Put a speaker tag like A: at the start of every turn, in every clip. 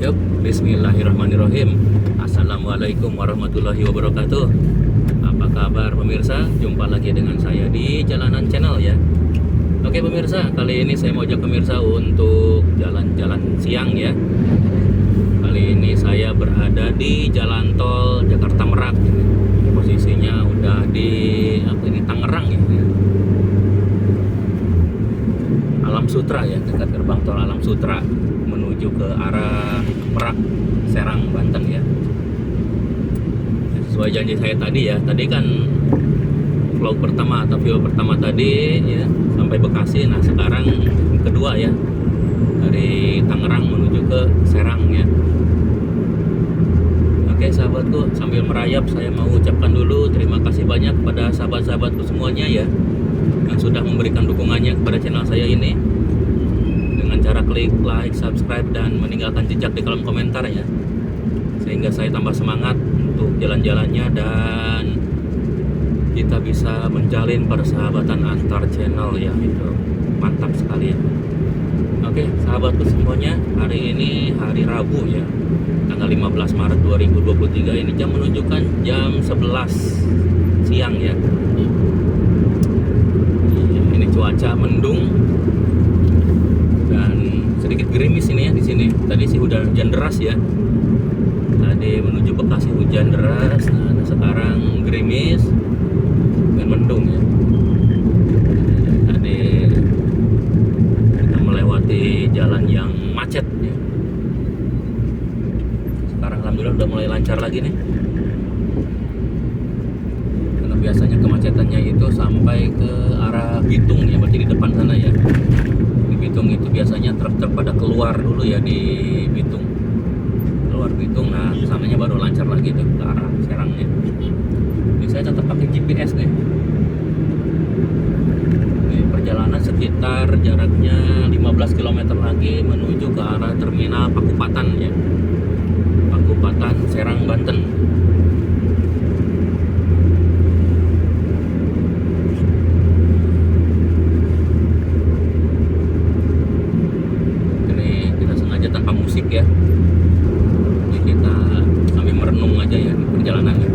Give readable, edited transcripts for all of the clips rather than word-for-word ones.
A: Yup, bismillahirrahmanirrahim. Assalamualaikum warahmatullahi wabarakatuh. Apa kabar pemirsa? Jumpa lagi dengan saya di Jalanan Channel ya. Oke pemirsa, kali ini saya mau ajak pemirsa untuk jalan-jalan siang ya. Kali ini saya berada di Jalan Tol Jakarta Merak. Posisinya udah di Tangerang ya. Alam Sutra ya, dekat gerbang tol Alam Sutra menuju ke arah Merak, Serang, Banten ya. Sesuai janji saya tadi ya, tadi kan vlog pertama atau video pertama tadi ya sampai Bekasi. Nah sekarang kedua ya, dari Tangerang menuju ke Serang ya. Oke sahabatku, sambil merayap saya mau ucapkan dulu terima kasih banyak kepada sahabat-sahabatku semuanya ya yang sudah memberikan dukungannya kepada channel saya ini dengan cara klik like, subscribe, dan meninggalkan jejak di kolom komentar ya, sehingga saya tambah semangat untuk jalan-jalannya dan kita bisa menjalin persahabatan antar channel ya. Itu mantap sekali ya. Oke sahabatku semuanya, hari ini hari Rabu ya, tanggal 15 Maret 2023. Ini jam menunjukkan jam 11 siang ya. Ini cuaca mendung dan sedikit gerimis ini ya di sini. Tadi sih udah hujan deras ya. Tadi menuju Bekasi hujan deras. Nah, sekarang gerimis dan mendung ya. Tadi kita melewati jalan yang macet ya. Sekarang alhamdulillah udah mulai lancar lagi nih. Karena biasanya kemacetannya itu sampai ke arah Bitung ya, berarti di depan sana ya. Di Bitung itu biasanya truk-truk pada keluar dulu ya di Bitung. Keluar Bitung, nah kesananya baru lancar lagi tuh ke arah Serangnya. Ini saya tetap pakai GPS nih. Ini perjalanan sekitar jaraknya 15 km lagi menuju ke arah terminal Pakupatan ya. Pakupatan, Serang, Banten. Ini kita sengaja tanpa musik ya. Jadi kita sambil merenung aja ya di perjalanannya.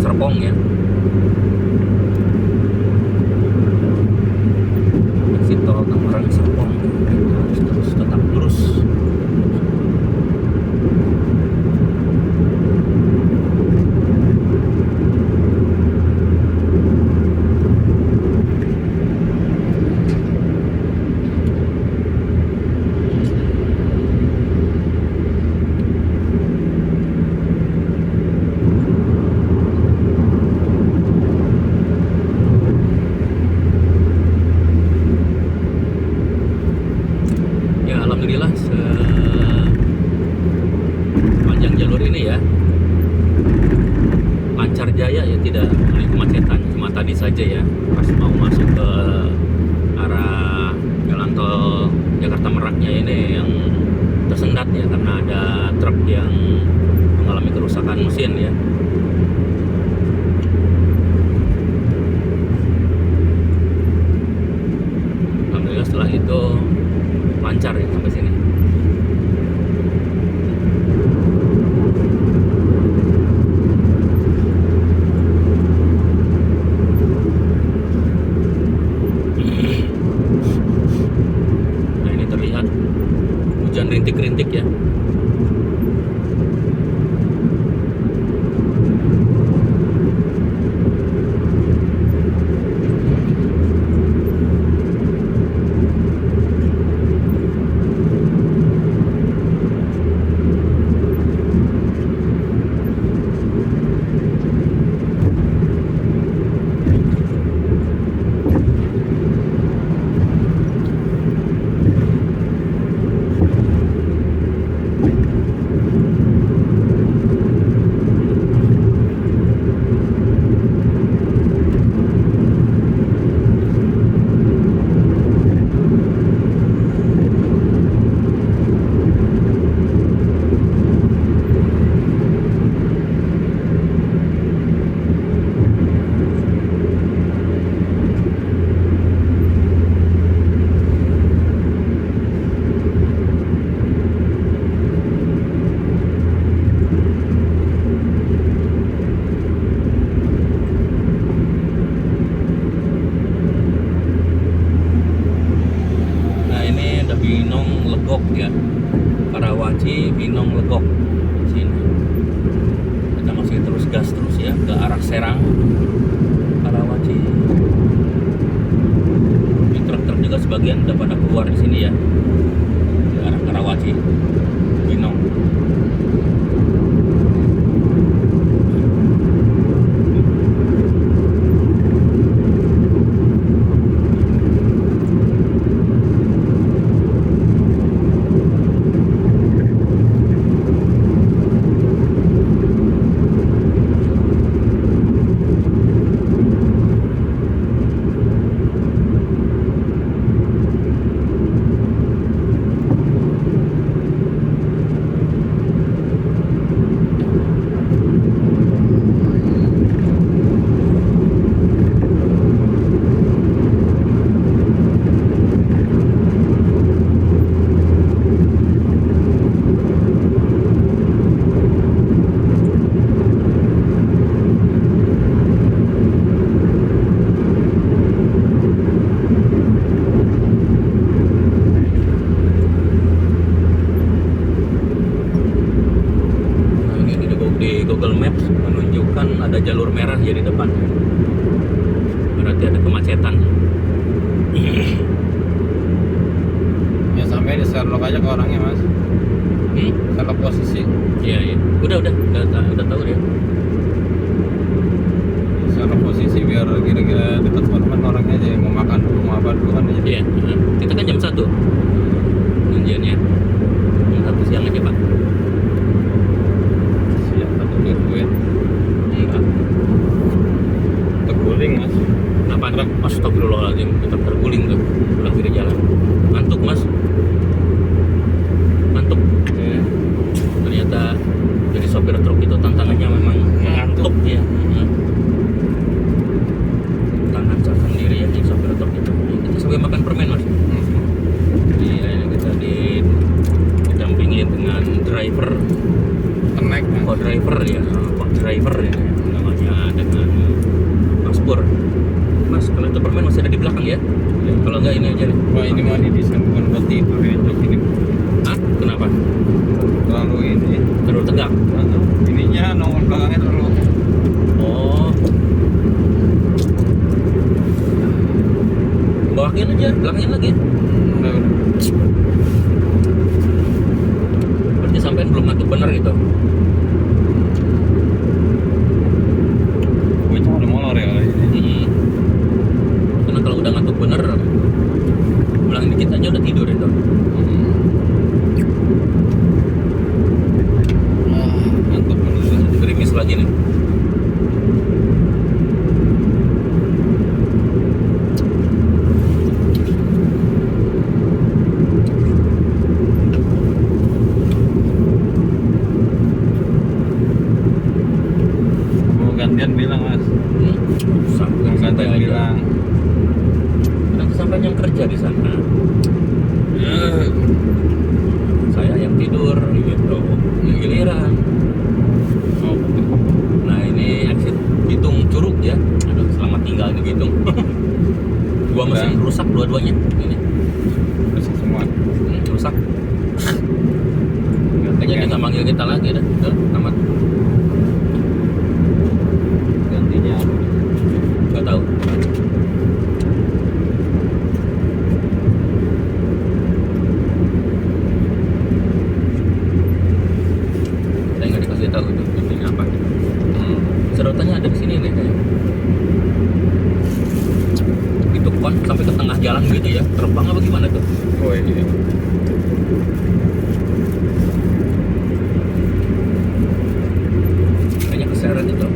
A: Serpong ya. Exit tol Tangerang Serpong. Terus tetap lurus. Alhamdulillah sepanjang jalur ini ya lancar jaya ya, tidak ada kemacetan. Cuma tadi saja ya pas mau masuk ke arah jalan tol Jakarta Meraknya ini yang tersendat ya karena ada truk yang mengalami kerusakan mesin ya. Alhamdulillah setelah itu lancar ya sampai sini. Nah ini terlihat hujan rintik-rintik ya. ya ke arah Serang, Karawaci. Di truk-truk juga sebagian udah pada keluar di sini ya, ke arah Karawaci, Binong. Di Google Maps menunjukkan ada jalur merah ya di depan. Berarti ada kemacetan.
B: Ya sampai di Sherlock aja ke orangnya mas. Sherlock posisi.
A: Iya. Udah tahu dia.
B: Sherlock posisi biar kira-kira dekat teman orangnya aja yang mau makan dulu, mau apa dulu kan aja.
A: Iya. Kita kan jam 1 janjiannya. Jam 1 siang aja Pak.
B: Siap satu nungguin.
A: Enggak.
B: Terguling mas.
A: Kenapa? Astagfirullahaladzim, tetap terguling tuh pulang kiri jalan. Ngantuk mas. Ngantuk.
B: Ya.
A: Ternyata jadi sopir truk itu tantangannya memang ngantuk ya. Tangan sendiri ya jadi sopir truk itu. Kita sampai makan permen mas. Iya, ini kita didampingi dengan driver,
B: Kenek mas.
A: co-driver ya, co-driver ya namanya, dengan Mas Pur. Mas, kalau itu permen masih ada di belakang ya? Kalau enggak ini aja nih.
B: Wah ini mah didesain bukan buat tidur ya, jok ini
A: Hah? Kenapa?
B: terlalu ini.
A: Terlalu tegak.
B: Ininya nomor belakangnya terlalu.
A: Oh. Bawakin aja, belakangin lagi.
B: Udah.
A: Berarti sampean belum ngantuk bener gitu.
B: Gue cuma udah molor ya kali ini.
A: Karena kalau udah ngantuk bener, ulang dikit aja udah tidur itu.
B: Ngantuk bener.
A: Gerimis lagi nih.
B: Gantian bilang mas.
A: Santai aja.
B: Bilang.
A: Nanti sampai yang kerja di sana. Saya yang tidur gitu. Giliran.
B: Oh.
A: Nah ini exit Bitung Curug ya. Aduh, selamat tinggal di Bitung. Dua mesin rusak dua-duanya. Ini
B: Bersih semua.
A: rusak. Kayaknya dia nggak manggil kita lagi dah. Udah, tamat.
B: Gantinya.
A: Nggak tahu. Saya nggak dikasih tahu itu intinya apa. Sedotannya ada di sini nih kayak. Itu kan sampai ke tengah jalan gitu ya. Terbang apa gimana tuh?
B: Oh iya.
A: Kayaknya keseret itu.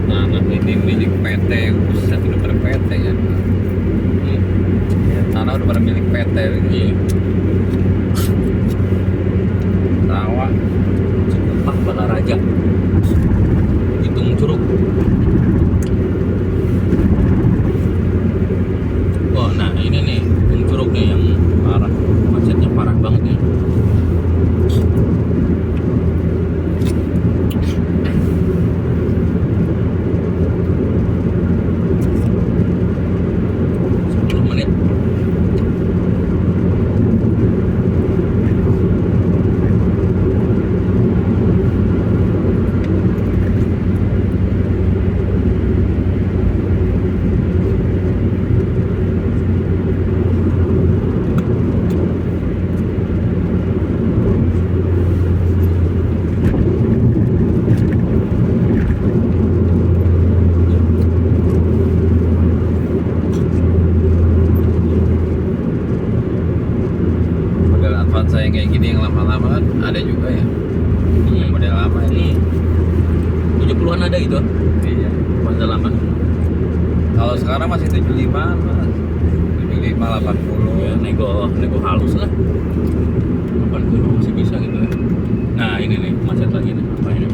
B: Nah, ini milik PT, buset udah pada PT ya. Tanah udah pada milik PT ini.
A: Iya.
B: Sawah.
A: Cikupa Balaraja. Bitung Curug.
B: gini yang lama-lama kan ada juga ya. Yang model lama ini.
A: 70-an ada gitu.
B: Iya.
A: Model lama.
B: Kalau sekarang masih 75 mas. 75 80.
A: Ya, nego halus lah. 80 masih bisa gitu ya. Nah, ini nih macet lagi nih. Apa ini?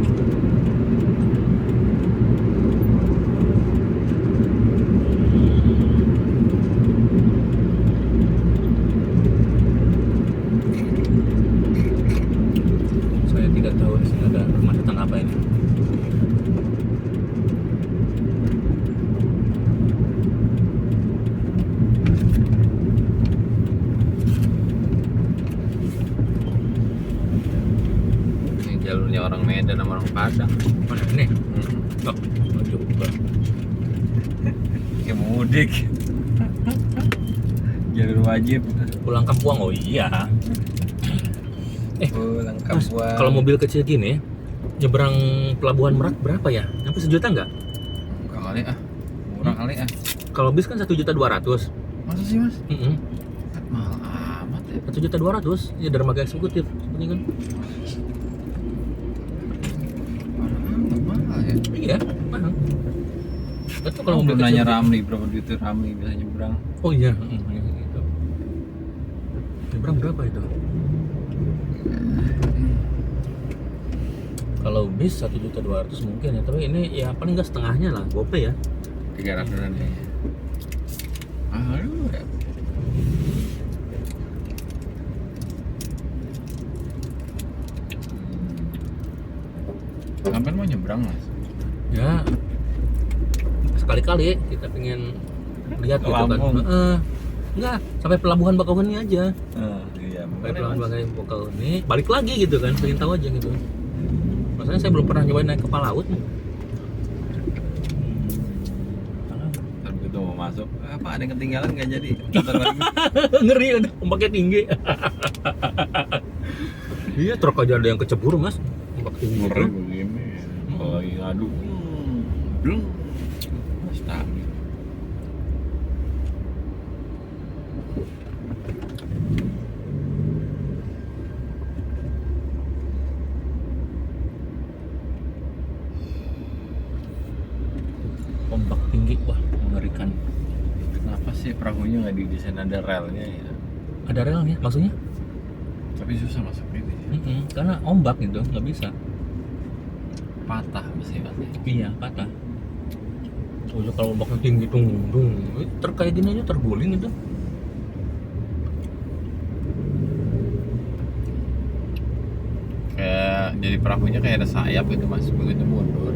A: Saya tidak tahu di sini ada kemacetan apa ini.
B: Ini jalurnya orang Medan sama orang Padang.
A: Mana ini? Oh, juga.
B: Kayak mudik. Jalur wajib.
A: Pulang kampung. Oh iya.
B: Pulang
A: Mas,
B: kampung.
A: kalau mobil kecil gini, nyebrang pelabuhan Merak berapa ya? Sampai 1 juta nggak?
B: Enggak kali ah. Murah kali ah.
A: Kalau bis kan 1.200.000.
B: Masa sih mas?
A: Mm-mm.
B: Mahal amat ya.
A: 1.200.000 ya dermaga eksekutif. Ini kan?
B: Mahal ya.
A: Iya, mahal. Betul kalau
B: Kalau
A: mobil
B: belum
A: kecil.
B: nanya Ramli berapa duit tuh Ramli bisa nyebrang.
A: Oh iya, gitu. Nyebrang berapa itu? Kalau bis 1.200.000 mungkin ya, tapi ini ya paling nggak setengahnya lah, GoPay ya.
B: 300-an ya. Mahal juga ya. Sampai mau nyebrang mas?
A: Ya sekali-kali kita pengen lihat
B: Ke
A: gitu kan.
B: Lampung.
A: Enggak, sampai pelabuhan Bakauheni aja.
B: Iya.
A: Sampai pelabuhan Bakauheni, balik lagi gitu kan, pengen tahu aja gitu. Maksudnya saya belum pernah nyobain naik kapal laut.
B: Ntar begitu mau masuk, apa ada yang ketinggalan nggak jadi? Ntar lagi.
A: Ngeri kan, ombaknya tinggi. Iya, truk aja ada yang kecebur mas, ombak tinggi.
B: Ngeri begini. Kalau lagi ngadu, belum. Stabil.
A: Ombak tinggi, wah mengerikan.
B: Kenapa sih perahunya nggak didesain ada relnya ya?
A: Ada relnya, maksudnya?
B: Tapi susah masuknya sih.
A: Karena ombak gitu, nggak bisa.
B: Patah mesti.
A: Iya, patah. Soalnya kalau ombaknya tinggi, dung, kayak gini aja terguling itu.
B: Kayak jadi perahunya kayak ada sayap gitu mas, begitu mundur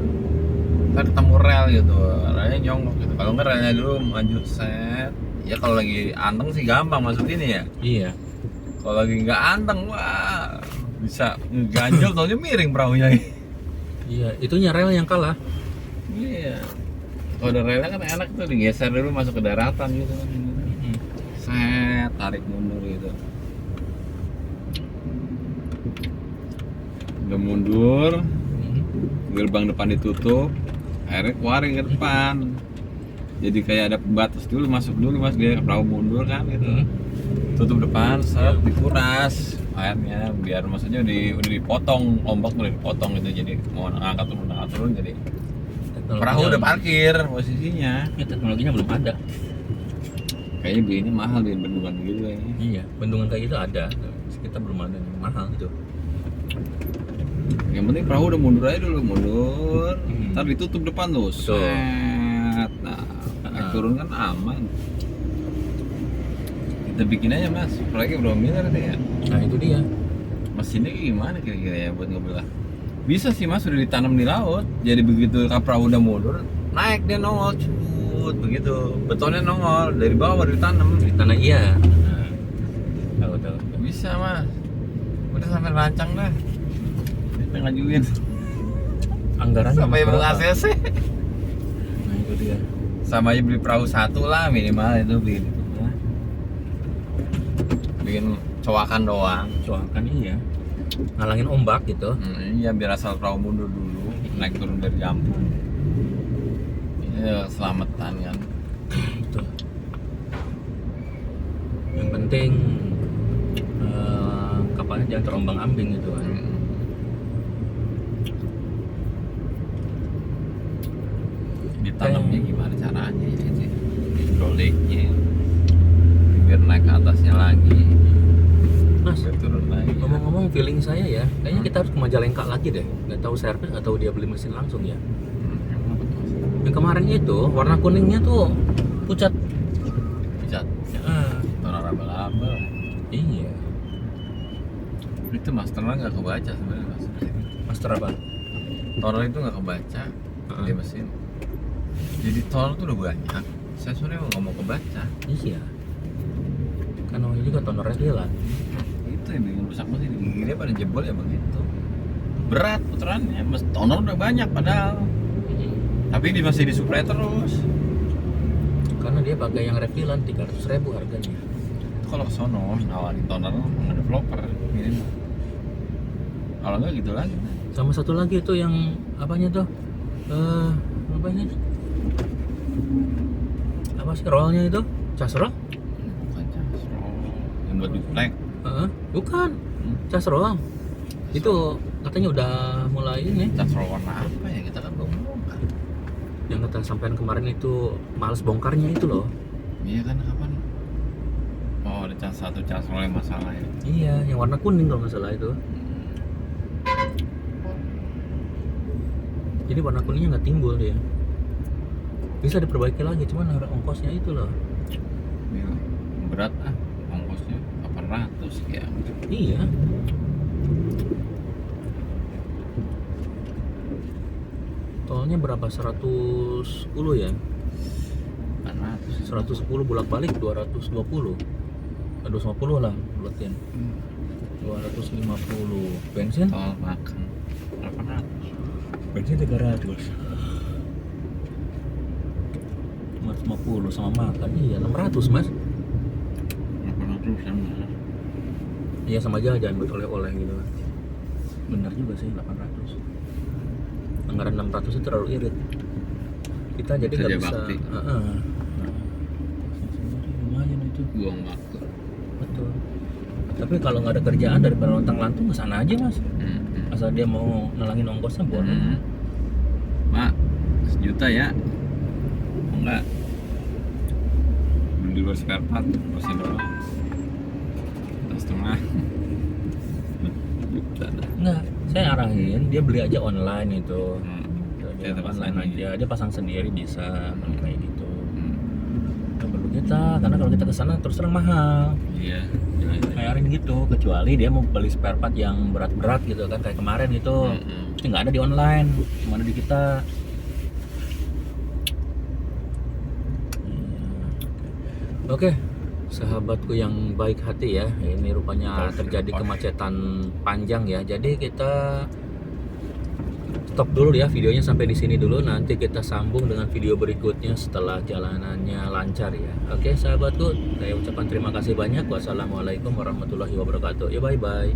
B: ntar ketemu rel gitu, relnya nyongok gitu. Kalau nggak relnya dulu maju set, ya kalau lagi anteng sih gampang masuk ini ya.
A: Iya.
B: Kalau lagi nggak anteng, wah bisa ngeganjel, taunya miring perahunya.
A: Iya, itunya rel yang kalah.
B: Iya. Kalau ada relnya kan enak tuh, digeser dulu masuk ke daratan gitu kan. Set, tarik mundur gitu. Udah mundur, gerbang depan ditutup, akhirnya keluarin ke depan. Jadi kayak ada pembatas dulu, masuk dulu mas, dia perahu mundur kan gitu. Tutup depan, set, dikuras airnya, biar maksudnya udah dipotong, ombak udah dipotong gitu, jadi mau ngangkat turun jadi perahu udah parkir posisinya.
A: Ya, teknologinya belum ada.
B: Kayaknya belinya mahal di bendungan gitu kayaknya.
A: Iya, bendungan kayak gitu ada. Kita belum ada yang mahal gitu.
B: Yang penting perahu udah mundur aja dulu, mundur. Ntar ditutup depan tuh.
A: Betul.
B: Set. Nah, naik turun kan aman. Kita bikin aja mas, proyeknya berapa miliar nih ya?
A: Nah itu dia.
B: Mesinnya gimana kira-kira ya buat ngebelah? Bisa sih mas, udah ditanam di laut. Jadi begitu perahu udah mundur, naik dia nongol, cut begitu. Betonnya nongol, dari bawah baru ditanam.
A: Di tanah iya. Tahu.
B: Bisa mas, udah sampai rancang dah. Kita ngajuin
A: Anggarannya
B: sampai
A: berapa?
B: beli ACC.
A: Nah itu dia.
B: Sama aja beli perahu satu lah minimal itu, beli itu mah. Bikin coakan doang.
A: Soalkan iya. Ngalangin ombak gitu.
B: Iya biar asal perahu mundur dulu, naik turun dari jampung. Iya selamatan kan.
A: Itu. Yang penting kapal Soalnya jangan terombang-ambing gitu kan.
B: Ditanamnya gimana caranya ya itu hidroliknya biar naik ke atasnya lagi,
A: Mas,
B: biar turun lagi.
A: ngomong-ngomong feeling saya ya, kayaknya kita harus ke Majalengka lagi deh. Nggak tahu servis atau dia beli mesin langsung ya.
B: Emang betul.
A: Yang kemarin itu warna kuningnya tuh pucat.
B: Bisa
A: Ah,
B: tonal laba-laba.
A: iya.
B: Itu masternya nggak kebaca sebenarnya mas.
A: Master apa?
B: Tonal itu nggak kebaca di mesin. Jadi tonal tuh udah banyak. Saya sebenarnya nggak mau kebaca.
A: Iya. Kan namanya juga tonernya hilang.
B: Itu yang bikin rusak mesin. Gini pada jebol ya begitu. Berat putarannya. Tonal udah banyak padahal. Tapi ini masih disuplai terus.
A: Karena dia pakai yang refilan 300.000 harganya.
B: Itu kalau ke sono nawarin tonal sama developer ini. Kalau nggak gitu lagi.
A: Sama satu lagi itu yang apanya tuh? Apa ini? Apa sih rollnya itu? Cas roll?
B: Bukan casro yang buat duplek.
A: Bukan. Cas roll. Itu katanya udah mulai ini.
B: Casro warna apa ya, kita kan belum bongkar.
A: Yang kata sampean kemarin itu males bongkarnya itu loh.
B: Iya kan, kapan? Oh ada satu casro yang masalah ya.
A: Iya, yang warna kuning kalau nggak salah itu. Jadi warna kuningnya nggak timbul dia. Bisa diperbaiki lagi, cuman harga ongkosnya itu loh.
B: Iya. Berat ongkosnya 800 ya.
A: Iya. Tolnya berapa? 110 ya?
B: 800.
A: 110 bolak-balik 220. 250 lah buletin. 250. Bensin?
B: Tol makan 800.
A: Bensin 300. 450 sama makan. Iya, 600, Mas.
B: 800 sama.
A: Iya, sama jajan buat oleh-oleh gitu. Benar juga sih 800. Anggaran 600 itu terlalu irit. Kita jadi nggak
B: Kerja
A: bisa.
B: bakti.
A: Lumayan itu.
B: Buang waktu.
A: Betul. Tapi kalau nggak ada kerjaan daripada lontang-lantung ke sana aja, Mas. Asal dia mau nalangin ongkosnya boleh.
B: Mak, 1 juta ya? Mau nggak? Beli di luar spare part, mesin doang. 1,5 juta dah.
A: Nggak, saya arahin dia beli aja online itu.
B: Dia
A: Dia
B: pasang
A: online
B: lagi.
A: aja, dia pasang sendiri bisa kayak gitu. Nggak perlu kita, karena kalau kita kesana terus terang mahal.
B: Iya.
A: Bayarin gitu, kecuali dia mau beli spare part yang berat-berat gitu kan, kayak kemarin itu. Itu nggak ada di online, cuma ada di kita. Oke, sahabatku yang baik hati ya, ini rupanya terjadi kemacetan panjang ya. Jadi kita stop dulu ya videonya sampai di sini dulu. Nanti kita sambung dengan video berikutnya setelah jalanannya lancar ya. Oke sahabatku, saya ucapkan terima kasih banyak. Wassalamualaikum warahmatullahi wabarakatuh. Ya bye bye.